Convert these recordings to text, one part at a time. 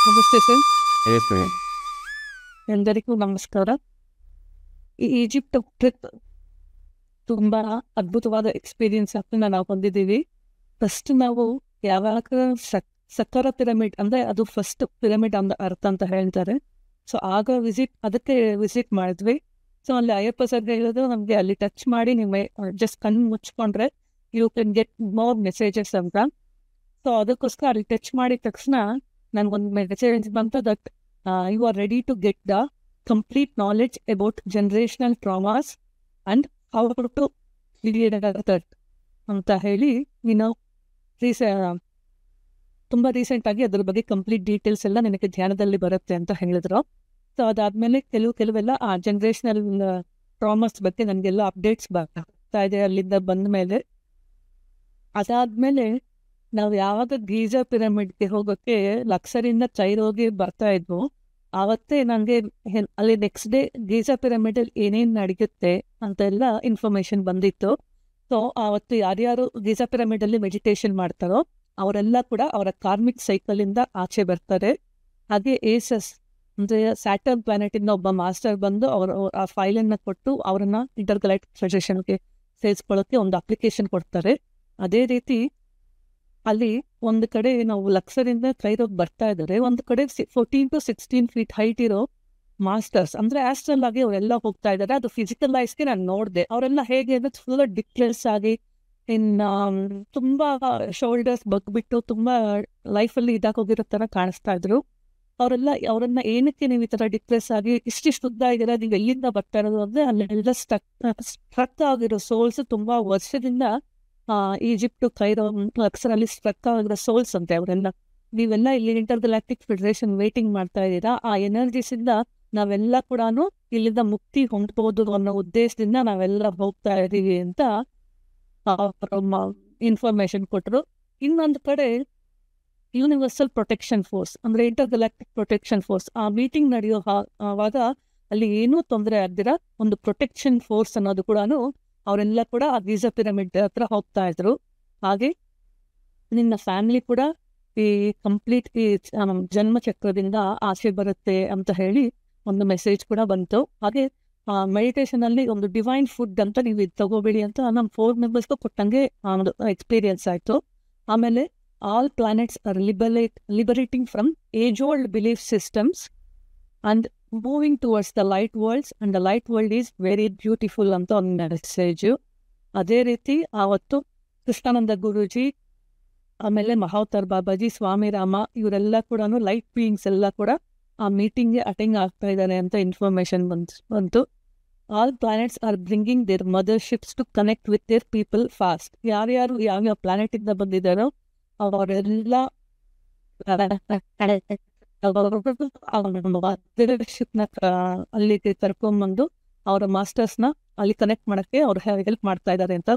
ನಮಸ್ತೆ ಸರ್. ಹೇಳಿ. ಎಲ್ಲರಿಗೂ ನಮಸ್ಕಾರ. ಈ ಈಜಿಪ್ಟ್ ಟ್ರಿಪ್ ತುಂಬ ಅದ್ಭುತವಾದ ಎಕ್ಸ್ಪೀರಿಯನ್ಸ್ ಅಂತ ನಾವು ಹೊಂದಿದ್ದೀವಿ. ಫಸ್ಟ್ ನಾವು ಯಾವಾಗ ಸಕ್ಕರ ಪಿರಮಿಡ್ ಅಂದರೆ ಅದು ಫಸ್ಟ್ ಪಿರಮಿಡ್ ಅಂತ ಅರ್ಥ ಅಂತ ಹೇಳ್ತಾರೆ. ಸೊ ಆಗ ಅದಕ್ಕೆ ವಿಸಿಟ್ ಮಾಡಿದ್ವಿ. ಸೊ ಅಲ್ಲಿ ಅಯ್ಯಪ್ಪ ಸರ್ ಹೇಳೋದು ನಮಗೆ ಅಲ್ಲಿ ಟಚ್ ಮಾಡಿ ನೀವು ಜಸ್ಟ್ ಕಣ್ಣು ಮುಚ್ಕೊಂಡ್ರೆ you can get more messages ಅಂತ. ಸೊ ಅದಕ್ಕೋಸ್ಕರ ಅಲ್ಲಿ ಟಚ್ ಮಾಡಿದ ತಕ್ಷಣ ನನಗೊಂದು ಮೆಸೇಜ್ ಬಂತು that you are ready to get the complete knowledge about generational traumas and how to that ಅಂತ ಹೇಳಿ ನೀನು ತುಂಬ ರೀಸೆಂಟಾಗಿ ಅದ್ರ ಬಗ್ಗೆ ಕಂಪ್ಲೀಟ್ ಡೀಟೇಲ್ಸ್ ಎಲ್ಲ ನಿನಗೆ ಧ್ಯಾನದಲ್ಲಿ ಬರುತ್ತೆ ಅಂತ ಹೇಳಿದ್ರು. ಸೊ ಅದಾದಮೇಲೆ ಕೆಲವೆಲ್ಲ ಆ ಜನರೇಷನಲ್ ಟ್ರಾಮಾಸ್ ಬಗ್ಗೆ ನನಗೆಲ್ಲ ಅಪ್ಡೇಟ್ಸ್ ಬರ್ತಾ ಇದೆ ಅಲ್ಲಿಂದ ಬಂದ ಮೇಲೆ. ಅದಾದಮೇಲೆ ನಾವು ಯಾವಾಗ ಗೀಜಾ ಪಿರಮಿಡ್ಗೆ ಹೋಗೋಕ್ಕೆ ಲಕ್ಸರಿಂದ ಹೋಗಿ ಬರ್ತಾ ಇದ್ವು, ಆವತ್ತೇ ನನಗೆ ಅಲ್ಲಿ ನೆಕ್ಸ್ಟ್ ಡೇ ಗೀಜಾ ಪಿರಮಿಡಲ್ಲಿ ಏನೇನು ನಡೆಯುತ್ತೆ ಅಂತೆಲ್ಲ ಇನ್ಫಾರ್ಮೇಷನ್ ಬಂದಿತ್ತು. ಸೊ ಆವತ್ತು ಯಾರ್ಯಾರು ಗೀಜಾ ಪಿರಮಿಡಲ್ಲಿ ಮೆಡಿಟೇಷನ್ ಮಾಡ್ತಾರೋ ಅವರೆಲ್ಲ ಕೂಡ ಅವರ ಕಾರ್ಮಿಕ್ ಸೈಕಲಿಂದ ಆಚೆ ಬರ್ತಾರೆ. ಹಾಗೆ ಏಸಸ್ ಅಂದರೆ ಸ್ಯಾಟರ್ನ್ ಪ್ಲಾನೆಟಿಂದ ಒಬ್ಬ ಮಾಸ್ಟರ್ ಬಂದು ಅವರು ಆ ಫೈಲನ್ನು ಕೊಟ್ಟು ಅವರನ್ನ ಇಂಟರ್ಗಲಾಕ್ಟಿಕ್ ಫೆಡರೇಷನ್ಗೆ ಸೇರಿಸ್ಕೊಳ್ಳೋಕ್ಕೆ ಒಂದು ಅಪ್ಲಿಕೇಶನ್ ಕೊಡ್ತಾರೆ. ಅದೇ ರೀತಿ ಅಲ್ಲಿ ಒಂದು ಕಡೆ ನಾವು ಲಕ್ಸರಿಂದ ಕೈರೋಗಿ ಬರ್ತಾ ಇದ್ದಾರೆ, ಒಂದು ಕಡೆ 14 to 16 feet ಹೈಟ್ ಇರೋ ಮಾಸ್ಟರ್ಸ್ ಅಂದರೆ ಆಸ್ಟ್ರಲ್ ಆಗಿ ಅವರೆಲ್ಲ ಹೋಗ್ತಾ ಇದ್ದಾರೆ. ಅದು ಫಿಸಿಕಲ್ ಐಸ್ಗೆ ನಾನು ನೋಡಿದೆ. ಅವರೆಲ್ಲ ಹೇಗೆ ಅಂದರೆ ಫುಲ್ ಡಿಕ್ಲೇರ್ಸ್ ಆಗಿ ತುಂಬ ಶೋಲ್ಡರ್ಸ್ ಬಗ್ಬಿಟ್ಟು ತುಂಬ ಲೈಫಲ್ಲಿ ಇದಾಗೋಗಿರೋ ಥರ ಕಾಣಿಸ್ತಾ ಇದ್ರು. ಅವರನ್ನ ಏನಕ್ಕೆ ನೀವು ಈ ಥರ ಡಿಕ್ಲೇರ್ಸ್ ಆಗಿ ಇಷ್ಟಿಷ್ಟು ಉದ್ದ ಇದ್ದೀರಾ, ನೀವು ಎಲ್ಲಿಂದ ಬರ್ತಾ ಇರೋದು ಅಂದರೆ ಅಲ್ಲೆಲ್ಲ ಸ್ಟ್ರಕ್ ಆಗಿರೋ ಸೋಲ್ಸ್ ತುಂಬ ವರ್ಷದಿಂದ ಈಜಿಪ್ಟು ಕೈರೋ ಲಕ್ಸರಲ್ಲಿ ಸ್ಟ್ರಕ್ ಆಗಿರೋ ಸೋಲ್ಸ್ ಅಂತೆ ಅವರೆಲ್ಲ. ನೀವೆಲ್ಲ ಇಲ್ಲಿ ಇಂಟರ್ಗಲಾಕ್ಟಿಕ್ ಫೆಡರೇಷನ್ ವೇಟಿಂಗ್ ಮಾಡ್ತಾ ಇದ್ದೀರಾ, ಆ ಎನರ್ಜೀಸಿಂದ ನಾವೆಲ್ಲ ಕೂಡ ಇಲ್ಲಿಂದ ಮುಕ್ತಿ ಹೊಂದ್ಬೋದು ಅನ್ನೋ ಉದ್ದೇಶದಿಂದ ನಾವೆಲ್ಲ ಹೋಗ್ತಾ ಇದ್ದೀವಿ ಅಂತ ಇನ್ಫಾರ್ಮೇಶನ್ ಕೊಟ್ಟರು. ಇನ್ನೊಂದು ಕಡೆ ಯೂನಿವರ್ಸಲ್ ಪ್ರೊಟೆಕ್ಷನ್ ಫೋರ್ಸ್ ಅಂದರೆ ಇಂಟರ್ಗಲಾಕ್ಟಿಕ್ ಪ್ರೊಟೆಕ್ಷನ್ ಫೋರ್ಸ್ ಆ ಮೀಟಿಂಗ್ ನಡೆಯೋ ಆವಾಗ ಅಲ್ಲಿ ಏನೂ ತೊಂದರೆ ಆಗ್ದಿರ ಒಂದು ಪ್ರೊಟೆಕ್ಷನ್ ಫೋರ್ಸ್ ಅನ್ನೋದು ಕೂಡ ಅವರೆಲ್ಲ ಕೂಡ ಆ ಗೀಜಾ ಪಿರಮಿಡ್ ಹತ್ರ ಹೋಗ್ತಾ ಇದ್ರು. ಹಾಗೆ ನಿನ್ನ ಫ್ಯಾಮಿಲಿ ಕೂಡ ಈ ಕಂಪ್ಲೀಟ್ ಈ ಜನ್ಮ ಚಕ್ರದಿಂದ ಆಸೆ ಬರುತ್ತೆ ಅಂತ ಹೇಳಿ ಒಂದು ಮೆಸೇಜ್ ಕೂಡ ಬಂತು. ಹಾಗೆ ಮೆಡಿಟೇಷನಲ್ಲಿ ಒಂದು ಡಿವೈನ್ ಫುಡ್ ಅಂತ ನೀವು ಇದು ತಗೋಬೇಡಿ ಅಂತ ನಮ್ಮ 4 ಮೆಂಬರ್ಸ್ಗೂ ಕೊಟ್ಟಂಗೆ ಒಂದು ಎಕ್ಸ್ಪೀರಿಯನ್ಸ್ ಆಯಿತು. ಆಮೇಲೆ all planets are liberating from age old belief systems and moving towards the light worlds and the light world is very beautiful ಅಂತ ಒಂದು ಮೆಸೇಜು. ಅದೇ ರೀತಿ ಆವತ್ತು ಕೃಷ್ಣಾನಂದ ಗುರೂಜಿ, ಆಮೇಲೆ ಮಹಾವತಾರ್ ಬಾಬಾಜಿ, ಸ್ವಾಮಿ ರಾಮ ಇವರೆಲ್ಲ ಕೂಡ ಲೈಟ್ ಬೀಯಿಂಗ್ಸ್ ಎಲ್ಲ ಕೂಡ ಆ ಮೀಟಿಂಗ್ಗೆ ಅಟೆಂಡ್ ಆಗ್ತಾ ಇದ್ದಾರೆ ಅಂತ ಇನ್ಫಾರ್ಮೇಷನ್ ಬಂತು. All planets are bringing their motherships to connect with their people fast. ಯಾರ್ಯಾರು ಯಾವ್ಯಾವ ಪ್ಲಾನೆಟಿಂದ ಬಂದಿದ್ದಾರೋ ಅವರೆಲ್ಲ ಮದರ್ಶಿಪ್ನ ಅಲ್ಲಿಗೆ ಕರ್ಕೊಂಡ್ಬಂದು ಅವರ ಮಾಸ್ಟರ್ಸ್ನ ಅಲ್ಲಿ ಕನೆಕ್ಟ್ ಮಾಡೋಕ್ಕೆ ಅವ್ರು ಹೆಲ್ಪ್ ಮಾಡ್ತಾ ಇದ್ದಾರೆ ಅಂತ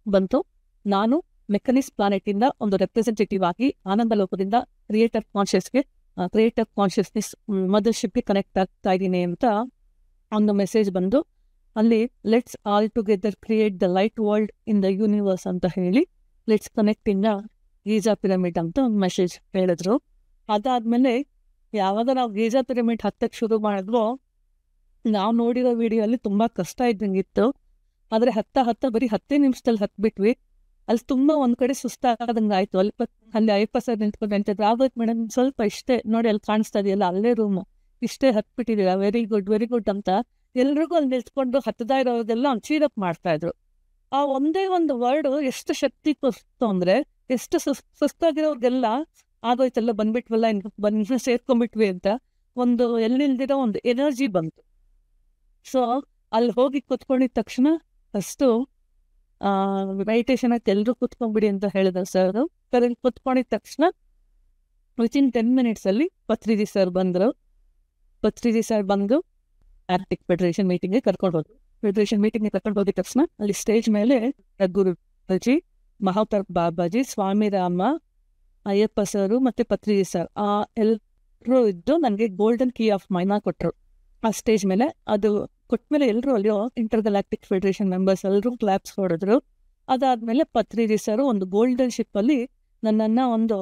ಬಂತು. ನಾನು ಮೆಕನಿಸ್ ಪ್ಲಾನೆಟಿಂದ ಒಂದು ರೆಪ್ರೆಸೆಂಟೇಟಿವ್ ಆಗಿ ಆನಂದ ಲೋಕದಿಂದ ಕ್ರಿಯೇಟರ್ ಕಾನ್ಷಿಯಸ್ನೆಸ್ ಮದರ್ಶಿಪ್ಗೆ ಕನೆಕ್ಟ್ ಆಗ್ತಾ ಇದ್ದೀನಿ ಅಂತ ಒಂದು ಮೆಸೇಜ್ ಬಂದು ಅಲ್ಲಿ let's all together create the light world in the universe ಅಂತ ಹೇಳಿ let's connect in the Giza pyramid ಅಂತ ಒಂದು ಮೆಸೇಜ್ ಹೇಳಿದ್ರು. ಅದಾದಮೇಲೆ ಯಾವಾಗ ನಾವು ಗೀಜಾ ಪಿರಮಿಡ್ ಹತ್ತಕ್ಕೆ ಶುರು ಮಾಡಿದ್ವೋ ನಾವು ನೋಡಿರೋ ವಿಡಿಯೋ ತುಂಬ ಕಷ್ಟ ಇದ್ದಂಗಿತ್ತು. ಆದರೆ ಹತ್ತ ಬರೀ 10 ನಿಮಿಷದಲ್ಲಿ ಹತ್ಬಿಟ್ವಿ. ಅಲ್ಲಿ ತುಂಬ ಒಂದು ಕಡೆ ಸುಸ್ತಾಗದಂಗೆ ಆಯಿತು. ಅಲ್ಲಿ ಅಯ್ಯಪ್ಪ ಸರ್ ನಿಂತ್ಕೊಂಡು ಆಗೋಯ್ತು ಮೇಡಮ್, ಸ್ವಲ್ಪ ಇಷ್ಟೇ ನೋಡಿ ಅಲ್ಲಿ ಕಾಣಿಸ್ತಾ ಇದೆಯಲ್ಲ ಅಲ್ಲೇ ರೂಮು, ಇಷ್ಟೇ ಹತ್ಬಿಟ್ಟಿದ್ದೀರಾ, ವೆರಿ ಗುಡ್ ಅಂತ ಎಲ್ರಿಗೂ ಅಲ್ಲಿ ನಿಲ್ತ್ಕೊಂಡು ಹತ್ತದ ಇರೋದೆಲ್ಲ ಒಂದು ಚೀರಪ್ ಮಾಡ್ತಾಯಿದ್ರು. ಆ ಒಂದೇ ಒಂದು ವರ್ಡು ಎಷ್ಟು ಶಕ್ತಿ ಕೊಡ್ತು ಅಂದರೆ, ಎಷ್ಟು ಸುಸ್ತಾಗಿರೋರ್ಗೆಲ್ಲ ಆಗೋಯ್ತೆಲ್ಲ ಬಂದ್ಬಿಟ್ವಲ್ಲ ಬಂದು ಸೇರ್ಕೊಂಡ್ಬಿಟ್ವಿ ಅಂತ ಒಂದು ಎಲ್ಲಿಲ್ದಿರೋ ಒಂದು ಎನರ್ಜಿ ಬಂತು. ಸೊ ಅಲ್ಲಿ ಹೋಗಿ ಕೂತ್ಕೊಂಡಿದ್ದ ತಕ್ಷಣ ಫಸ್ಟು ಮೆಡಿಟೇಷನ್ ಆಯ್ತು, ಎಲ್ಲರೂ ಕೂತ್ಕೊಂಡ್ಬಿಡಿ ಅಂತ ಹೇಳಿದ್ರು ಸರ್. ಅಲ್ಲಿ ಕೂತ್ಕೊಂಡಿದ್ದ ತಕ್ಷಣ ವಿತಿನ್ 10 minutesಲ್ಲಿ ಪತ್ರಿಜಿ ಸರ್ ಬಂದು ಆರ್ಟಿಕ್ ಫೆಡರೇಷನ್ ಮೀಟಿಂಗ್ಗೆ ಕರ್ಕೊಂಡು ಹೋಗಿದ ತಕ್ಷಣ ಅಲ್ಲಿ ಸ್ಟೇಜ್ ಮೇಲೆ ಗುರುಜಿ, ಮಹಾವತಾರ್ ಬಾಬಾಜಿ, ಸ್ವಾಮಿ ರಾಮ, ಅಯ್ಯಪ್ಪ ಸರು ಮತ್ತು ಪತ್ರಿಜಿ ಸರ್ ಎಲ್ಲರೂ ಇದ್ದು ನನಗೆ ಗೋಲ್ಡನ್ ಕೀ ಆಫ್ ಮೈನಾ ಕೊಟ್ಟರು ಆ ಸ್ಟೇಜ್ ಮೇಲೆ. ಅದು ಕೊಟ್ಟಮೇಲೆ ಎಲ್ಲರೂ ಅಲ್ಲಿ ಇಂಟರ್ಗಲಾಕ್ಟಿಕ್ ಫೆಡರೇಷನ್ ಮೆಂಬರ್ಸ್ ಎಲ್ಲರೂ ಕ್ಲಾಪ್ಸ್ ಹೊಡೆದ್ರು. ಅದಾದಮೇಲೆ ಪತ್ರಿಜಿ ಸರು ಒಂದು ಗೋಲ್ಡನ್ ಶಿಪ್ಪಲ್ಲಿ ನನ್ನನ್ನು ಒಂದು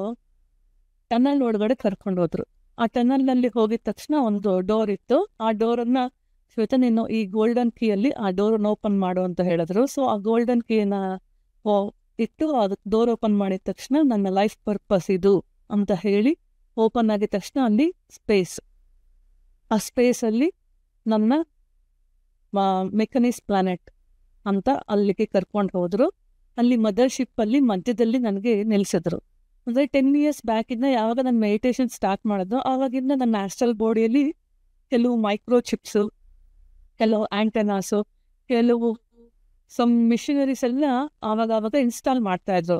ಟನಲ್ ಒಳಗಡೆ ಕರ್ಕೊಂಡು ಹೋದ್ರು. ಆ ಟನಲ್ನಲ್ಲಿ ಹೋಗಿದ ತಕ್ಷಣ ಒಂದು ಡೋರ್ ಇತ್ತು. ಆ ಡೋರನ್ನ ಶ್ವೇತಾ ನೀನು ಈ ಗೋಲ್ಡನ್ ಕೀಯಲ್ಲಿ ಆ ಡೋರನ್ನ ಓಪನ್ ಮಾಡು ಅಂತ ಹೇಳಿದ್ರು. ಸೊ ಆ ಗೋಲ್ಡನ್ ಕೀನ ಇಟ್ಟು ಅದಕ್ಕೆ ಡೋರ್ ಓಪನ್ ಮಾಡಿದ ತಕ್ಷಣ ನನ್ನ ಲೈಫ್ ಪರ್ಪಸ್ ಇದು ಅಂತ ಹೇಳಿ ಓಪನ್ ಆಗಿದ ತಕ್ಷಣ ಅಲ್ಲಿ ಸ್ಪೇಸ್, ಆ ಸ್ಪೇಸಲ್ಲಿ ನನ್ನ ಮೆಕನಿಸ್ ಪ್ಲಾನೆಟ್ ಅಂತ ಅಲ್ಲಿಗೆ ಕರ್ಕೊಂಡು ಹೋದ್ರು. ಅಲ್ಲಿ ಮದರ್ಶಿಪ್ಪಲ್ಲಿ ಮಧ್ಯದಲ್ಲಿ ನನಗೆ ನಿಲ್ಲಿಸಿದ್ರು. ಅಂದರೆ 10 years ಬ್ಯಾಕಿಂದ ಯಾವಾಗ ನಾನು ಮೆಡಿಟೇಷನ್ ಸ್ಟಾರ್ಟ್ ಮಾಡಿದ್ನೋ ಆವಾಗಿಂದ ನನ್ನ ಆಸ್ಟ್ರಲ್ ಬಾಡಿಯಲ್ಲಿ ಕೆಲವು ಮೈಕ್ರೋ ಚಿಪ್ಸು, ಕೆಲವು ಆ್ಯಂಟನಾಸು, ಕೆಲವು ಮಿಷನರೀಸ್ ಎಲ್ಲ ಆವಾಗ ಇನ್ಸ್ಟಾಲ್ ಮಾಡ್ತಾ ಇದ್ರು.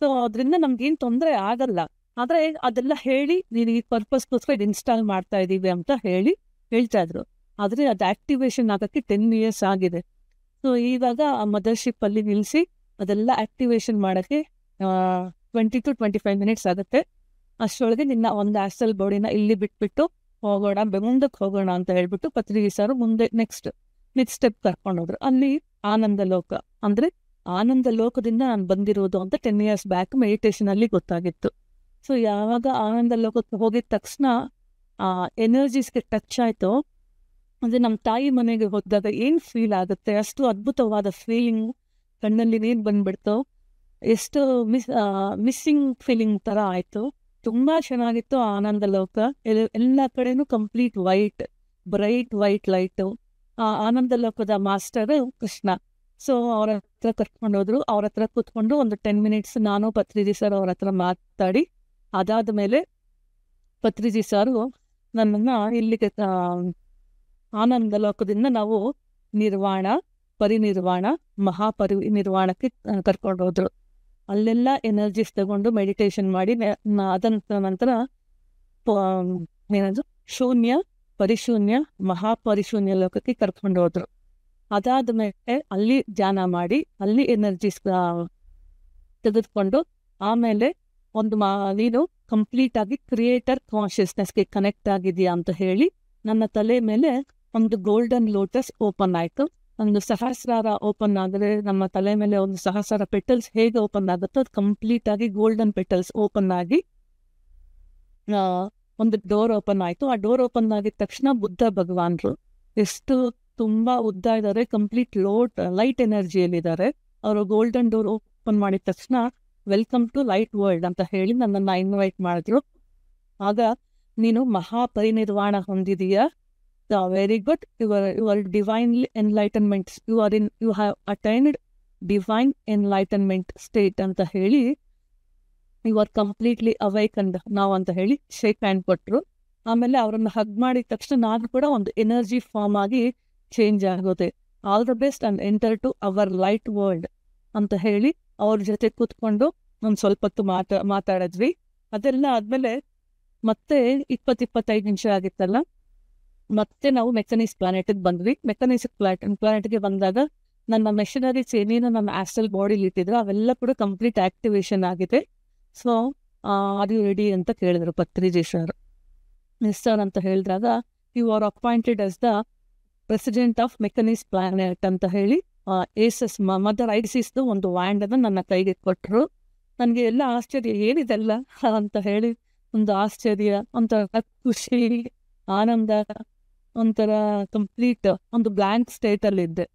ಸೊ ಅದರಿಂದ ನಮ್ಗೇನು ತೊಂದರೆ ಆಗಲ್ಲ. ಆದರೆ ಅದೆಲ್ಲ ಹೇಳಿ ನೀನು ಈ ಪರ್ಪಸ್ಗೋಸ್ಕರ ಇದು ಇನ್ಸ್ಟಾಲ್ ಮಾಡ್ತಾ ಇದ್ದೀವಿ ಅಂತ ಹೇಳ್ತಾ ಇದ್ರು. ಆದರೆ ಅದು ಆ್ಯಕ್ಟಿವೇಶನ್ ಆಗೋಕ್ಕೆ 10 years ಆಗಿದೆ. ಸೊ ಇವಾಗ ಆ ಮದರ್ಶಿಪ್ಪಲ್ಲಿ ನಿಲ್ಲಿಸಿ ಅದೆಲ್ಲ ಆ್ಯಕ್ಟಿವೇಶನ್ ಮಾಡೋಕ್ಕೆ 20 to 25 minutes ಆಗುತ್ತೆ. ಅಷ್ಟರೊಳಗೆ ನಿನ್ನ ಒಂದು ಆಸ್ಟ್ರಲ್ ಬಾಡಿನ ಇಲ್ಲಿ ಬಿಟ್ಬಿಟ್ಟು ಹೋಗೋಣ, ಮುಂದಕ್ಕೆ ಹೋಗೋಣ ಅಂತ ಹೇಳ್ಬಿಟ್ಟು ಪತ್ರಿಜಿ ಸರ್ ಮುಂದೆ ನೆಕ್ಸ್ಟ್ ಸ್ಟೆಪ್ ಕರ್ಕೊಂಡೋದ್ರು. ಅಲ್ಲಿ ಆನಂದ ಲೋಕ, ಅಂದರೆ ಆನಂದ ಲೋಕದಿಂದ ನಾನು ಬಂದಿರೋದು ಅಂತ 10 years ಬ್ಯಾಕ್ ಮೆಡಿಟೇಷನಲ್ಲಿ ಗೊತ್ತಾಗಿತ್ತು. ಸೊ ಯಾವಾಗ ಆನಂದ ಲೋಕಕ್ಕೆ ಹೋಗಿದ ತಕ್ಷಣ ಆ ಎನರ್ಜೀಸ್ಗೆ ಟಚ್ ಆಯಿತು. ಅಂದರೆ ನಮ್ಮ ತಾಯಿ ಮನೆಗೆ ಹೋದಾಗ ಏನು ಫೀಲ್ ಆಗುತ್ತೆ, ಅಷ್ಟು ಅದ್ಭುತವಾದ ಫೀಲಿಂಗ್, ಕಣ್ಣಲ್ಲಿ ನೀರು ಬಂದ್ಬಿಡ್ತು, ಎಷ್ಟು ಮಿಸ್ಸಿಂಗ್ ಫೀಲಿಂಗ್ ಥರ ಆಯಿತು. ತುಂಬ ಚೆನ್ನಾಗಿತ್ತು ಆನಂದ ಲೋಕ. ಎಲ್ಲ ಕಡೆನೂ complete white, bright white light. ಆ ಆನಂದ ಲೋಕದ ಮಾಸ್ಟರು ಕೃಷ್ಣ. ಸೊ ಅವ್ರ ಹತ್ರ ಕರ್ಕೊಂಡೋದ್ರು. ಅವ್ರ ಹತ್ರ ಕೂತ್ಕೊಂಡು ಒಂದು 10 minutes ನಾನು ಪತ್ರಿಜಿ ಸರ್ ಅವ್ರ ಹತ್ರ ಮಾತಾಡಿ, ಅದಾದ ಮೇಲೆ ಪತ್ರಿಜಿ ಸಾರು ನನ್ನನ್ನು ಇಲ್ಲಿಗೆ ಆನಂದ ಲೋಕದಿಂದ ನಾವು ನಿರ್ವಾಣ, ಪರಿನಿರ್ವಾಣ, ಮಹಾಪರಿನಿರ್ವಾಣಕ್ಕೆ ಕರ್ಕೊಂಡೋದ್ರು. ಅಲ್ಲೆಲ್ಲ ಎನರ್ಜೀಸ್ ತಗೊಂಡು ಮೆಡಿಟೇಷನ್ ಮಾಡಿ ಅದಂತ ನಂತರ ಏನದು ಶೂನ್ಯ, ಪರಿಶೂನ್ಯ, ಮಹಾಪರಿಶೂನ್ಯ ಲೋಕಕ್ಕೆ ಕರ್ಕೊಂಡು ಹೋದ್ರು. ಅದಾದ ಮೇಲೆ ಅಲ್ಲಿ ಧ್ಯಾನ ಮಾಡಿ ಅಲ್ಲಿ ಎನರ್ಜೀಸ್ ತೆಗೆದುಕೊಂಡು ಆಮೇಲೆ ಒಂದು ನೀನು ಕಂಪ್ಲೀಟ್ ಆಗಿ ಕ್ರಿಯೇಟರ್ ಕಾನ್ಷಿಯಸ್ನೆಸ್ಗೆ ಕನೆಕ್ಟ್ ಆಗಿದೆಯಾ ಅಂತ ಹೇಳಿ ನನ್ನ ತಲೆ ಮೇಲೆ ಒಂದು ಗೋಲ್ಡನ್ ಲೋಟಸ್ ಓಪನ್ ಆಯಿತು. ಒಂದು ಸಹಸ್ರಾರ ಓಪನ್ ಆದರೆ ನಮ್ಮ ತಲೆ ಮೇಲೆ ಒಂದು ಸಹಸ್ರಾರ ಪೆಟಲ್ಸ್ ಹೇಗೆ ಓಪನ್ ಆಗುತ್ತೋ ಅದು ಕಂಪ್ಲೀಟ್ ಆಗಿ ಗೋಲ್ಡನ್ ಪೆಟಲ್ಸ್ ಓಪನ್ ಆಗಿ ಒಂದು ಡೋರ್ ಓಪನ್ ಆಯಿತು. ಆ ಡೋರ್ ಓಪನ್ ಆಗಿದ ತಕ್ಷಣ ಬುದ್ಧ ಭಗವಾನ್ರು ಎಷ್ಟು ತುಂಬ ಉದ್ದ ಇದ್ದಾರೆ, ಕಂಪ್ಲೀಟ್ ಲೈಟ್ ಎನರ್ಜಿಯಲ್ಲಿದ್ದಾರೆ. ಅವರು ಗೋಲ್ಡನ್ ಡೋರ್ ಓಪನ್ ಮಾಡಿದ ತಕ್ಷಣ ವೆಲ್ಕಮ್ ಟು ಲೈಟ್ ವರ್ಲ್ಡ್ ಅಂತ ಹೇಳಿ ನನ್ನನ್ನು ಇನ್ವೈಟ್ ಮಾಡಿದ್ರು. ಆಗ ನೀನು ಮಹಾಪರಿನಿರ್ವಾಣ ಹೊಂದಿದೀಯಾ, very good, your divine enlightenment, you have attained divine enlightenment state ಅಂತ ಹೇಳಿ, ಯು ಆರ್ ಕಂಪ್ಲೀಟ್ಲಿ ಅವೈಕಂಡ್ ನಾವು ಅಂತ ಹೇಳಿ ಶೇಕ್ ಹ್ಯಾಂಡ್ ಕೊಟ್ಟರು. ಆಮೇಲೆ ಅವರನ್ನು ಹಗ್ ಮಾಡಿದ ತಕ್ಷಣ ನಾನು ಕೂಡ ಒಂದು ಎನರ್ಜಿ ಫಾರ್ಮ್ ಆಗಿ ಚೇಂಜ್ ಆಗೋದೆ. All the best and enter to our light world ಅಂತ ಹೇಳಿ ಅವ್ರ ಜೊತೆ ಕೂತ್ಕೊಂಡು ಒಂದು ಸ್ವಲ್ಪ ಹೊತ್ತು ಮಾತಾಡಿದ್ವಿ. ಅದೆಲ್ಲ ಆದಮೇಲೆ ಮತ್ತೆ 20-25 ನಿಮಿಷ ಆಗಿತ್ತಲ್ಲ, ಮತ್ತೆ ನಾವು ಮೆಕನಿಸ್ ಪ್ಲಾನೆಟ್ಗೆ ಬಂದ್ವಿ. ಮೆಕನಿಸ್ ಪ್ಲಾನೆಟ್ಗೆ ಬಂದಾಗ ನನ್ನ ಮೆಷಿನರೀಸ್ ಏನೇನು ನನ್ನ ಆಸ್ಟ್ರಲ್ ಬಾಡಿಲಿ ಇಟ್ಟಿದ್ರು ಅವೆಲ್ಲ ಕೂಡ ಕಂಪ್ಲೀಟ್ ಆಕ್ಟಿವೇಶನ್ ಆಗಿದೆ. ಸೊ ಅದು ರೆಡಿ ಅಂತ ಕೇಳಿದ್ರು ಪತ್ರಿಜಿ ಸರ್. ಎಸ್ ಸರ್ ಅಂತ ಹೇಳಿದಾಗ, you are appointed as the president of ಮೆಕನಿಸ್ ಪ್ಲಾನೆಟ್ ಅಂತ ಹೇಳಿ ಏಸಸ್ ಮದರ್ ಐಸಿಸ್ದು ಒಂದು ವ್ಯಾಂಡನ್ನು ನನ್ನ ಕೈಗೆ ಕೊಟ್ಟರು. ನನಗೆ ಎಲ್ಲ ಆಶ್ಚರ್ಯ, ಏನಿದೆಲ್ಲ ಅಂತ ಹೇಳಿ ಒಂದು ಆಶ್ಚರ್ಯ, ಒಂಥರ ಖುಷಿ, ಆನಂದ, ಒಂಥರ ಕಂಪ್ಲೀಟ್ ಒಂದು ಬ್ಲ್ಯಾಂಕ್ ಸ್ಟೇಟಲ್ಲಿದ್ದೆ.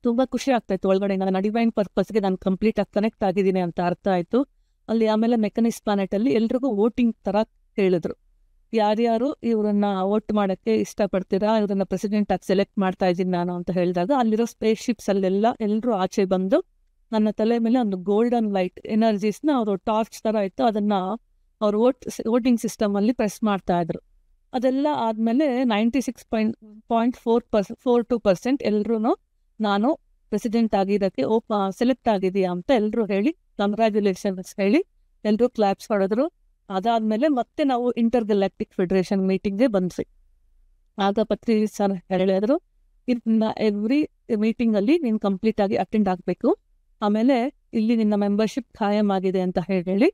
ತುಂಬ ಖುಷಿ ಆಗ್ತಾಯಿತ್ತು. ಒಳಗಡೆ ನನ್ನ ಡಿವೈನ್ ಪರ್ಪಸ್ಗೆ ನಾನು ಕಂಪ್ಲೀಟಾಗಿ ಕನೆಕ್ಟ್ ಆಗಿದ್ದೀನಿ ಅಂತ ಅರ್ಥ ಆಯಿತು. ಅಲ್ಲಿ ಆಮೇಲೆ ಮೆಕನಿಸ್ ಪ್ಲಾನೆಟಲ್ಲಿ ಎಲ್ರಿಗೂ ವೋಟಿಂಗ್ ಥರ ಹೇಳಿದ್ರು, ಯಾರ್ಯಾರು ಇವರನ್ನ ವೋಟ್ ಮಾಡೋಕ್ಕೆ ಇಷ್ಟಪಡ್ತೀರಾ, ಇವರನ್ನ ಪ್ರೆಸಿಡೆಂಟ್ ಆಗಿ ಸೆಲೆಕ್ಟ್ ಮಾಡ್ತಾ ಇದ್ದೀನಿ ನಾನು ಅಂತ ಹೇಳಿದಾಗ ಅಲ್ಲಿರೋ ಸ್ಪೇಸ್ ಶಿಪ್ಸಲ್ಲೆಲ್ಲ ಎಲ್ಲರೂ ಆಚೆ ಬಂದು ನನ್ನ ತಲೆ ಮೇಲೆ ಒಂದು ಗೋಲ್ಡನ್ ಲೈಟ್ ಎನರ್ಜೀಸ್ನ ಅವರು ಟಾರ್ಚ್ ಥರ ಇತ್ತು, ಅದನ್ನು ಅವ್ರು ವೋಟಿಂಗ್ ಸಿಸ್ಟಮಲ್ಲಿ ಪ್ರೆಸ್ ಮಾಡ್ತಾ ಇದ್ರು. ಅದೆಲ್ಲ ಆದಮೇಲೆ 96.42% ಎಲ್ಲರೂ ನಾನು ಪ್ರೆಸಿಡೆಂಟ್ ಆಗಿರೋಕ್ಕೆ ಸೆಲೆಕ್ಟ್ ಆಗಿದೆಯಾ ಅಂತ ಎಲ್ಲರೂ ಹೇಳಿ ಕಂಗ್ರ್ಯಾಚುಲೇಷನ್ಸ್ ಹೇಳಿ ಎಲ್ಲರೂ ಕ್ಲಾಪ್ಸ್ ಹೊಡೆದ್ರು. ಅದಾದಮೇಲೆ ಮತ್ತೆ ನಾವು ಇಂಟರ್ಗ್ಯಾಲಾಕ್ಟಿಕ್ ಫೆಡರೇಷನ್ ಮೀಟಿಂಗ್ಗೆ ಬಂದ್ವಿ. ಆಗ ಪತ್ರಿಜಿ ಸರ್ ಹೇಳಿದ್ರು, ಇನ್ನು ಎವ್ರಿ ಮೀಟಿಂಗಲ್ಲಿ ನೀನು ಕಂಪ್ಲೀಟಾಗಿ ಅಟೆಂಡ್ ಆಗಬೇಕು, ಆಮೇಲೆ ಇಲ್ಲಿ ನಿನ್ನ ಮೆಂಬರ್ಶಿಪ್ ಖಾಯಂ ಆಗಿದೆ ಅಂತ ಹೇಳಿ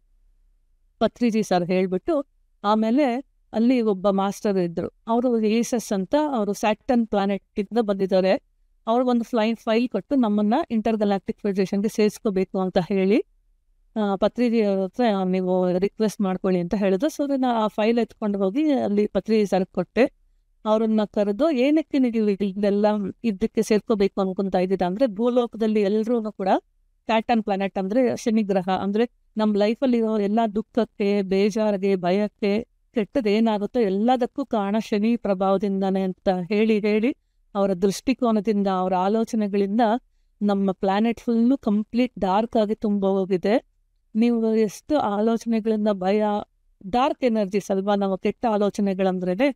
ಪತ್ರಿಜಿ ಸರ್ ಹೇಳಿಬಿಟ್ಟು, ಆಮೇಲೆ ಅಲ್ಲಿ ಒಬ್ಬ ಮಾಸ್ಟರ್ ಇದ್ದರು, ಅವರು ಏಸಸ್ ಅಂತ, ಅವರು ಸ್ಯಾಟರ್ನ್ ಪ್ಲಾನೆಟಿಂದ ಬಂದಿದ್ದಾರೆ. ಅವ್ರಿಗೊಂದು ಫೈಲ್ ಕೊಟ್ಟು ನಮ್ಮನ್ನು ಇಂಟರ್ಗ್ಯಾಲಾಕ್ಟಿಕ್ ಫೆಡರೇಷನ್ಗೆ ಸೇರಿಸ್ಕೋಬೇಕು ಅಂತ ಹೇಳಿ ಪತ್ರಿಜಿ ಅವ್ರ ಹತ್ರ ನೀವು ರಿಕ್ವೆಸ್ಟ್ ಮಾಡ್ಕೊಳ್ಳಿ ಅಂತ ಹೇಳಿದ್ರು. ಸೊ ನಾನು ಆ ಫೈಲ್ ಎತ್ಕೊಂಡು ಹೋಗಿ ಅಲ್ಲಿ ಪತ್ರಿಜಿ ಸರ್ಗೆ ಕೊಟ್ಟೆ. ಅವ್ರನ್ನ ಕರೆದು, ಏನಕ್ಕೆ ನೀವು ಇದೆಲ್ಲ ಇದಕ್ಕೆ ಸೇರ್ಕೋಬೇಕು ಅನ್ಕೊಂತ ಇದ್ದೀರಾ ಅಂದ್ರೆ, ಭೂಲೋಕದಲ್ಲಿ ಎಲ್ಲರೂ ಕೂಡ ಸ್ಯಾಟರ್ನ್ ಪ್ಲಾನೆಟ್ ಅಂದ್ರೆ ಶನಿ ಗ್ರಹ ಅಂದ್ರೆ ನಮ್ಮ ಲೈಫಲ್ಲಿ ಇರೋ ಎಲ್ಲ ದುಃಖಕ್ಕೆ, ಬೇಜಾರಿಗೆ, ಭಯಕ್ಕೆ, ಕೆಟ್ಟದ್ದು ಏನಾಗುತ್ತೋ ಎಲ್ಲದಕ್ಕೂ ಕಾರಣ ಶನಿ ಪ್ರಭಾವದಿಂದಾನೆ ಅಂತ ಹೇಳಿ ಅವರ ದೃಷ್ಟಿಕೋನದಿಂದ, ಅವರ ಆಲೋಚನೆಗಳಿಂದ ನಮ್ಮ ಪ್ಲಾನೆಟ್ ಫುಲ್ಲು ಕಂಪ್ಲೀಟ್ ಡಾರ್ಕ್ ಆಗಿ ತುಂಬ ಹೋಗಿದೆ. ನೀವು ಎಷ್ಟು ಆಲೋಚನೆಗಳಿಂದ ಭಯ, ಡಾರ್ಕ್ ಎನರ್ಜೀಸ್ ಅಲ್ವಾ ನಾವು ಕೆಟ್ಟ ಆಲೋಚನೆಗಳಂದ್ರೇನೆ,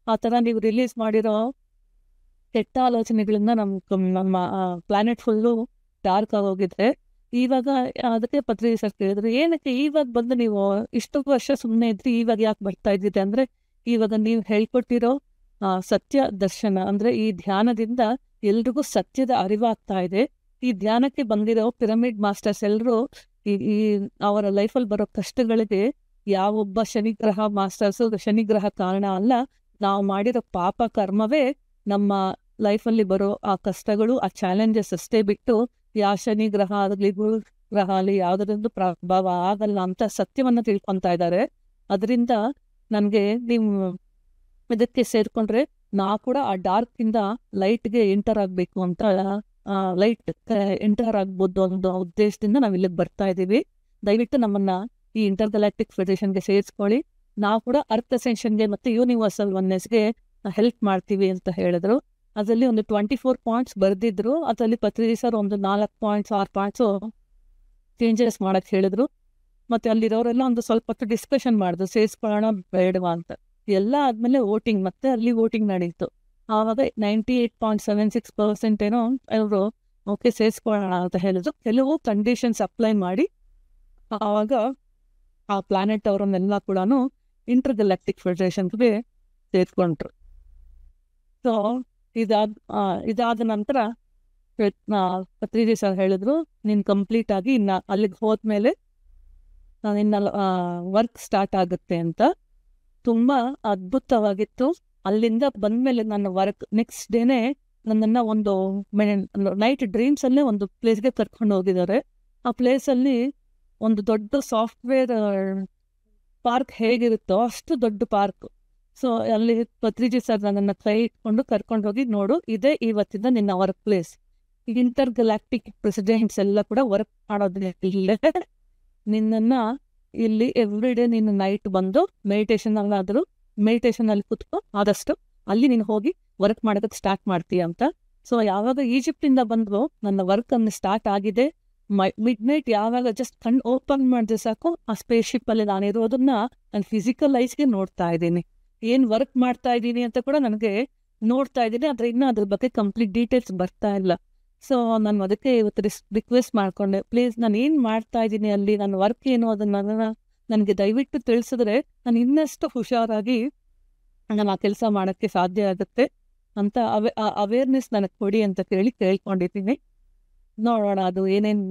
ಆ ಥರ ನೀವು ರಿಲೀಸ್ ಮಾಡಿರೋ ಕೆಟ್ಟ ಆಲೋಚನೆಗಳಿಂದ ನಮ್ಮ ಪ್ಲಾನೆಟ್ ಫುಲ್ಲು ಡಾರ್ಕ್ ಆಗೋಗಿದೆ. ಇವಾಗ ಅದಕ್ಕೆ ಪತ್ರಿಕೆ ಸರ್ ಕೇಳಿದ್ರು, ಏನಕ್ಕೆ ಇವಾಗ ಬಂದು ನೀವು ಇಷ್ಟು ವರ್ಷ ಸುಮ್ಮನೆ ಇದ್ರಿ, ಇವಾಗ ಯಾಕೆ ಬರ್ತಾ ಇದ್ದಿದೆ ಅಂದರೆ, ಇವಾಗ ನೀವು ಹೇಳ್ಕೊಟ್ಟಿರೋ ಸತ್ಯ ದರ್ಶನ ಅಂದರೆ ಈ ಧ್ಯಾನದಿಂದ ಎಲ್ರಿಗೂ ಸತ್ಯದ ಅರಿವಾಗ್ತಾ ಇದೆ. ಈ ಧ್ಯಾನಕ್ಕೆ ಬಂದಿರೋ ಪಿರಮಿಡ್ ಮಾಸ್ಟರ್ಸ್ ಎಲ್ಲರೂ ಈ ಅವರ ಲೈಫಲ್ಲಿ ಬರೋ ಕಷ್ಟಗಳಿಗೆ ಯಾವೊಬ್ಬ ಶನಿಗ್ರಹ ಮಾಸ್ಟರ್ಸು ಶನಿಗ್ರಹ ಕಾರಣ ಅಲ್ಲ, ನಾವು ಮಾಡಿರೋ ಪಾಪ ಕರ್ಮವೇ ನಮ್ಮ ಲೈಫಲ್ಲಿ ಬರೋ ಆ ಕಷ್ಟಗಳು, ಆ ಚಾಲೆಂಜಸ್ ಅಷ್ಟೇ ಬಿಟ್ಟು ಯಾವ ಶನಿ ಗ್ರಹ ಆಗಲಿ ಗುರು ಗ್ರಹ ಆಗಲಿ ಯಾವುದರಿಂದ ಪ್ರಭಾವ ಆಗಲ್ಲ ಅಂತ ಸತ್ಯವನ್ನು ತಿಳ್ಕೊತಾ ಇದ್ದಾರೆ. ಅದರಿಂದ ನನಗೆ ನೀವು ಇದಕ್ಕೆ ಸೇರ್ಕೊಂಡ್ರೆ ನಾ ಕೂಡ ಆ ಡಾರ್ಕಿಂದ ಲೈಟ್ಗೆ ಎಂಟರ್ ಆಗಬೇಕು ಅಂತ, ಲೈಟ್ ಎಂಟರ್ ಆಗ್ಬೋದು ಅನ್ನೋ ಉದ್ದೇಶದಿಂದ ನಾವು ಇಲ್ಲಿಗೆ ಬರ್ತಾ ಇದ್ದೀವಿ. ದಯವಿಟ್ಟು ನಮ್ಮನ್ನ ಈ ಇಂಟರ್ ಗ್ಯಾಲಾಕ್ಟಿಕ್ ಫೆಡರೇಷನ್ಗೆ ಸೇರಿಸ್ಕೊಳ್ಳಿ. ನಾವು ಕೂಡ ಅರ್ತ್ ಅಸೆನ್ಷನ್ಗೆ ಮತ್ತು ಯೂನಿವರ್ಸಲ್ ಒನ್ನೆಸ್ಗೆ ಹೆಲ್ಪ್ ಮಾಡ್ತೀವಿ ಅಂತ ಹೇಳಿದ್ರು. ಅದರಲ್ಲಿ ಒಂದು 24 ಪಾಯಿಂಟ್ಸ್ ಬರೆದಿದ್ರು. ಅದರಲ್ಲಿ ಪತ್ರಿಕೆ ಸರ್ ಒಂದು 4 ಪಾಯಿಂಟ್ಸ್ 6 ಪಾಯಿಂಟ್ಸು ಚೇಂಜಸ್ ಮಾಡಕ್ಕೆ ಹೇಳಿದ್ರು. ಮತ್ತು ಅಲ್ಲಿರೋರೆಲ್ಲ ಒಂದು ಸ್ವಲ್ಪ ಹೊತ್ತು ಡಿಸ್ಕಷನ್ ಮಾಡಿದ್ರು, ಸೇರಿಸ್ಕೊಳ್ಳೋಣ ಬೇಡವಾ ಅಂತ. ಎಲ್ಲ ಆದಮೇಲೆ ವೋಟಿಂಗ್, ಮತ್ತೆ ಅಲ್ಲಿ ವೋಟಿಂಗ್ ನಡೀತು. ಆವಾಗ 98.76% ಏನೋ ಅವರು ಓಕೆ ಸೇರಿಸ್ಕೊಳ್ಳೋಣ ಅಂತ ಹೇಳಿದ್ರು. ಕೆಲವು ಕಂಡೀಷನ್ಸ್ ಅಪ್ಲೈ ಮಾಡಿ ಆವಾಗ ಆ ಪ್ಲಾನೆಟ್ ಅವರನ್ನೆಲ್ಲ ಕೂಡ ಇಂಟರ್ ಗ್ಯಾಲಾಕ್ಟಿಕ್ ಫೆಡರೇಷನ್ಗೆ ಸೇರಿಸ್ಕೊಂಡ್ರು. ಸೊ ಇದಾದ ನಂತರ ಪತ್ರಿಕೆ ಸರ್ ಹೇಳಿದ್ರು, ನೀನು ಕಂಪ್ಲೀಟ್ ಆಗಿ ಇನ್ನು ಅಲ್ಲಿಗೆ ಹೋದ್ಮೇಲೆ ಇನ್ನು ವರ್ಕ್ ಸ್ಟಾರ್ಟ್ ಆಗುತ್ತೆ ಅಂತ. ತುಂಬ ಅದ್ಭುತವಾಗಿತ್ತು. ಅಲ್ಲಿಂದ ಬಂದಮೇಲೆ ನನ್ನ ವರ್ಕ್ ನೆಕ್ಸ್ಟ್ ಡೇನೇ ನನ್ನನ್ನು ಒಂದು ನೈಟ್ ಡ್ರೀಮ್ಸಲ್ಲೇ ಒಂದು ಪ್ಲೇಸ್ಗೆ ಕರ್ಕೊಂಡು ಹೋಗಿದ್ದಾರೆ. ಆ ಪ್ಲೇಸಲ್ಲಿ ಒಂದು ದೊಡ್ಡ ಸಾಫ್ಟ್ವೇರ್ ಪಾರ್ಕ್ ಹೇಗಿರುತ್ತೋ ಅಷ್ಟು ದೊಡ್ಡ ಪಾರ್ಕ್. ಸೊ ಅಲ್ಲಿ ಪತ್ರಿಜಿ ಸರ್ ನನ್ನನ್ನು ಕೈ ಇಟ್ಕೊಂಡು ಕರ್ಕೊಂಡು ಹೋಗಿ, ನೋಡು ಇದೇ ಇವತ್ತಿಂದ ನಿನ್ನ work place. Inter Galactic presidents ಎಲ್ಲ ಕೂಡ ವರ್ಕ್ ಮಾಡೋದೇ ಇಲ್ಲೇ. ನಿನ್ನನ್ನು ಇಲ್ಲಿ ಎವ್ರಿ ಡೇ ನೀನು ನೈಟ್ ಬಂದು ಮೆಡಿಟೇಷನಲ್ಲಾದರೂ ಮೆಡಿಟೇಷನಲ್ಲಿ ಕೂತ್ಕೊ, ಆದಷ್ಟು ಅಲ್ಲಿ ನೀನು ಹೋಗಿ ವರ್ಕ್ ಮಾಡೋದಕ್ಕೆ ಸ್ಟಾರ್ಟ್ ಮಾಡ್ತೀಯ ಅಂತ. ಸೊ ಯಾವಾಗ ಈಜಿಪ್ಟಿಂದ ಬಂದು ನನ್ನ ವರ್ಕನ್ನು ಸ್ಟಾರ್ಟ್ ಆಗಿದೆ, ಮಿಡ್ ನೈಟ್ ಯಾವಾಗ ಜಸ್ಟ್ ಕಣ್ಣು ಓಪನ್ ಮಾಡಿದ್ರೆ ಸಾಕು, ಆ ಸ್ಪೇಸ್ಶಿಪ್ಪಲ್ಲಿ ನಾನಿರೋದನ್ನ ನಾನು ಫಿಸಿಕಲ್ ಐಸ್ಗೆ ನೋಡ್ತಾ ಇದ್ದೀನಿ. ಏನು ವರ್ಕ್ ಮಾಡ್ತಾ ಇದ್ದೀನಿ ಅಂತ ಕೂಡ ನನಗೆ ನೋಡ್ತಾ ಇದ್ದೀನಿ, ಆದರೆ ಇನ್ನೂ ಅದ್ರ ಬಗ್ಗೆ ಕಂಪ್ಲೀಟ್ ಡೀಟೇಲ್ಸ್ ಬರ್ತಾ ಇಲ್ಲ. ಸೊ ನಾನು ಅದಕ್ಕೆ ಇವತ್ತು ರಿಕ್ವೆಸ್ಟ್ ಮಾಡಿಕೊಂಡೆ, ಪ್ಲೀಸ್ ನಾನು ಏನು ಮಾಡ್ತಾ ಇದ್ದೀನಿ ಅಲ್ಲಿ, ನನ್ನ ವರ್ಕ್ ಏನು ಅದನ್ನು ನನಗೆ ದಯವಿಟ್ಟು ತಿಳಿಸಿದ್ರೆ ನಾನು ಇನ್ನಷ್ಟು ಹುಷಾರಾಗಿ ನಾನು ಆ ಕೆಲಸ ಮಾಡೋಕ್ಕೆ ಸಾಧ್ಯ ಆಗುತ್ತೆ ಅಂತ ಅವೇರ್ನೆಸ್ ನನಗೆ ಕೊಡಿ ಅಂತ ಕೇಳ್ಕೊಂಡಿದ್ದೀನಿ. ನೋಡೋಣ ಅದು ಏನೇನು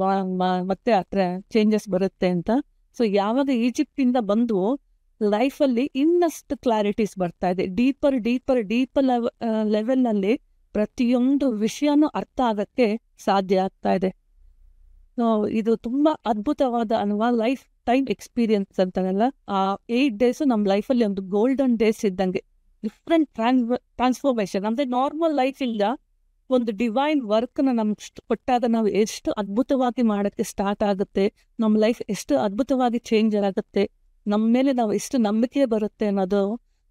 ಮತ್ತೆ ಆ ಥರ ಚೇಂಜಸ್ ಬರುತ್ತೆ ಅಂತ. ಸೊ ಯಾವಾಗ ಈಜಿಪ್ಟಿಂದ ಬಂದು ಲೈಫಲ್ಲಿ ಇನ್ನಷ್ಟು ಕ್ಲಾರಿಟೀಸ್ ಬರ್ತಾ ಇದೆ, ಡೀಪರ್ ಲೆವೆಲ್ನಲ್ಲಿ ಪ್ರತಿಯೊಂದು ವಿಷಯನೂ ಅರ್ಥ ಆಗಕ್ಕೆ ಸಾಧ್ಯ ಆಗ್ತಾ ಇದೆ. ಸೊ ಇದು ತುಂಬ ಅದ್ಭುತವಾದ ಲೈಫ್ ಟೈಮ್ ಎಕ್ಸ್ಪೀರಿಯನ್ಸ್ ಅಂತಾರಲ್ಲ, ಆ 8 ಡೇಸು ನಮ್ಮ ಲೈಫಲ್ಲಿ ಒಂದು ಗೋಲ್ಡನ್ ಡೇಸ್ ಇದ್ದಂಗೆ. ಡಿಫ್ರೆಂಟ್ ಟ್ರಾನ್ಸ್ಫಾರ್ಮೇಷನ್ ಅಂದರೆ ನಾರ್ಮಲ್ ಲೈಫಿಂದ ಒಂದು ಡಿವೈನ್ ವರ್ಕ್ನ ನಮ್ಗೆ ಕೊಟ್ಟಾಗ ನಾವು ಎಷ್ಟು ಅದ್ಭುತವಾಗಿ ಮಾಡೋಕ್ಕೆ ಸ್ಟಾರ್ಟ್ ಆಗುತ್ತೆ, ನಮ್ಮ ಲೈಫ್ ಎಷ್ಟು ಅದ್ಭುತವಾಗಿ ಚೇಂಜ್ ಆಗುತ್ತೆ, ನಮ್ಮ ಮೇಲೆ ನಾವು ಎಷ್ಟು ನಂಬಿಕೆ ಬರುತ್ತೆ ಅನ್ನೋದು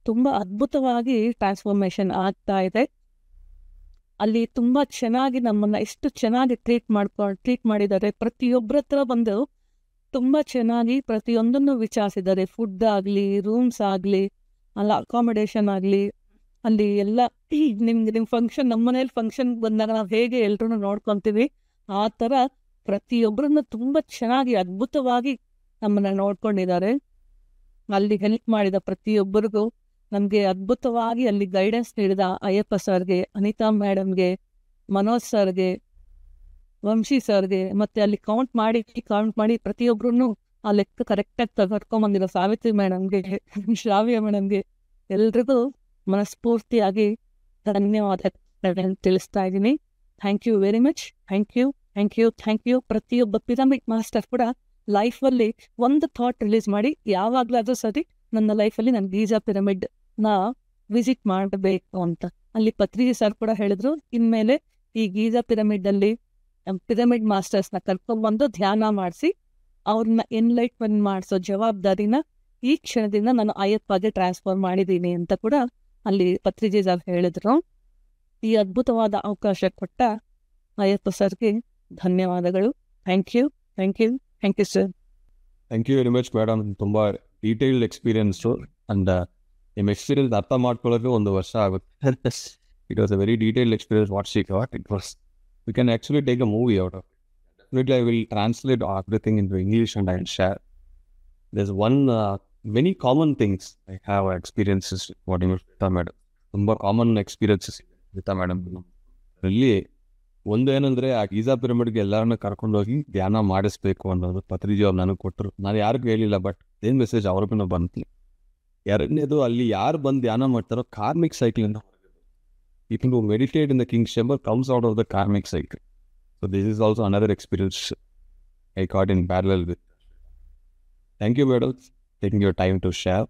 ತುಂಬ ಅದ್ಭುತವಾಗಿ ಟ್ರಾನ್ಸ್ಫಾರ್ಮೇಷನ್ ಆಗ್ತಾ ಇದೆ. ಅಲ್ಲಿ ತುಂಬ ಚೆನ್ನಾಗಿ ನಮ್ಮನ್ನು ಎಷ್ಟು ಚೆನ್ನಾಗಿ ಟ್ರೀಟ್ ಮಾಡಿದ್ದಾರೆ. ಪ್ರತಿಯೊಬ್ಬರ ಹತ್ರ ಬಂದು ತುಂಬ ಚೆನ್ನಾಗಿ ಪ್ರತಿಯೊಂದನ್ನು ವಿಚಾರಿಸಿದ್ದಾರೆ. ಫುಡ್ ಆಗಲಿ, ರೂಮ್ಸ್ ಆಗಲಿ, ಅಲ್ಲ ಅಕಾಮಿಡೇಷನ್ ಆಗಲಿ, ಅಲ್ಲಿ ಎಲ್ಲ ನಿಮ್ಮ ಫಂಕ್ಷನ್, ನಮ್ಮ ಮನೇಲಿ ಫಂಕ್ಷನ್ ಬಂದಾಗ ನಾವು ಹೇಗೆ ಎಲ್ರೂ ನೋಡ್ಕೊತೀವಿ ಆ ಥರ ಪ್ರತಿಯೊಬ್ಬರನ್ನು ತುಂಬ ಚೆನ್ನಾಗಿ ಅದ್ಭುತವಾಗಿ ನಮ್ಮನ್ನು ನೋಡ್ಕೊಂಡಿದ್ದಾರೆ. ಅಲ್ಲಿ ಹೆಲ್ಪ್ ಮಾಡಿದ ಪ್ರತಿಯೊಬ್ಬರಿಗೂ ನಮಗೆ ಅದ್ಭುತವಾಗಿ ಅಲ್ಲಿ ಗೈಡೆನ್ಸ್ ನೀಡಿದ ಅಯ್ಯಪ್ಪ ಸರ್ಗೆ, ಅನಿತಾ ಮೇಡಮ್ಗೆ, ಮನೋಜ್ ಸರ್ಗೆ, ವಂಶಿ ಸರ್ಗೆ, ಮತ್ತು ಅಲ್ಲಿ ಕೌಂಟ್ ಮಾಡಿ ಪ್ರತಿಯೊಬ್ಬರೂ ಆ ಲೆಕ್ಕ ಕರೆಕ್ಟಾಗಿ ಕರ್ಕೊಂಬಂದಿರೋ ಸಾವಿತ್ರಿ ಮೇಡಮ್ಗೆ, ಶ್ರಾವ್ಯ ಮೇಡಮ್ಗೆ, ಎಲ್ರಿಗೂ ಮನಸ್ಫೂರ್ತಿಯಾಗಿ ಧನ್ಯವಾದ ತಿಳಿಸ್ತಾ ಇದ್ದೀನಿ. Thank you very much. Thank you. ಪ್ರತಿಯೊಬ್ಬ ಪಿರಮಿಡ್ ಮಾಸ್ಟರ್ ಕೂಡ ಲೈಫಲ್ಲಿ ಒಂದು ಥಾಟ್ ರಿಲೀಸ್ ಮಾಡಿ ಯಾವಾಗಲಾದ್ರೂ ಸರಿ ನನ್ನ ಲೈಫಲ್ಲಿ ನಾನು ಗೀಜಾ ಪಿರಮಿಡ್ನ ವಿಸಿಟ್ ಮಾಡಬೇಕು ಅಂತ. ಅಲ್ಲಿ ಪತ್ರಿಜಿ ಸರ್ ಕೂಡ ಹೇಳಿದ್ರು, ಇನ್ಮೇಲೆ ಈ ಗೀಜಾ ಪಿರಮಿಡಲ್ಲಿ ಪಿರಮಿಡ್ ಮಾಸ್ಟರ್ಸ್ನ ಕರ್ಕೊಂಡ್ಬಂದು ಧ್ಯಾನ ಮಾಡಿಸಿ ಅವ್ರನ್ನ ಎನ್ಲೈಟ್ಮೆಂಟ್ ಮಾಡಿಸೋ ಜವಾಬ್ದಾರಿನ ಈ ಕ್ಷಣದಿಂದ ನಾನು ಅಯ್ಯಪ್ಪಗೆ ಟ್ರಾನ್ಸ್ಫರ್ ಮಾಡಿದ್ದೀನಿ ಅಂತ ಕೂಡ ಅಲ್ಲಿ ಪತ್ರಿಜಿ ಸರ್ ಹೇಳಿದ್ರು. ಈ ಅದ್ಭುತವಾದ ಅವಕಾಶ ಕೊಟ್ಟ ಅಯ್ಯಪ್ಪ ಸರ್ಗೆ ಧನ್ಯವಾದಗಳು. Thank you sir. Thank you very much madam. ತುಂಬ ಡೀಟೇಲ್ಡ್ ಎಕ್ಸ್ಪೀರಿಯನ್ಸು ಅಂಡ್ ನಿಮ್ಮ ಎಕ್ಸ್ಪೀರಿಯನ್ಸ್ ಅರ್ಥ ಮಾಡ್ಕೊಳ್ಳೋಕೆ 1 ವರ್ಷ ಆಗುತ್ತೆ. It was a very detailed experience what she got. It was we can actually take a movie out of it. Definitely, I will translate everything into English and I will share. There's many common things I have experiences with what Gita madam. Tumba common experiences Gita madam. Really, ಒಂದು ಏನಂದರೆ ಆ Giza ಪಿರಮಿಡ್ಗೆ ಎಲ್ಲರನ್ನ ಕರ್ಕೊಂಡೋಗಿ ಧ್ಯಾನ ಮಾಡಿಸ್ಬೇಕು ಅನ್ನೋದು ಪತ್ರಿಜಿ ಅವ್ರು ನನಗೆ ಕೊಟ್ಟರು. ನಾನು ಯಾರಿಗೂ ಹೇಳಿಲ್ಲ, ಬಟ್ ಏನು ಮೆಸೇಜ್ ಅವ್ರಿಗೂ ಬಂತು. ಎರಡನೇದು, ಅಲ್ಲಿ ಯಾರು ಬಂದು ಧ್ಯಾನ ಮಾಡ್ತಾರೋ karmic ಸೈಕ್ಲಿಂದ people who meditate in the king's chamber comes out of the karmic cycle. So this is also another experience I got in parallel with. Thank you, madam, taking your time to share.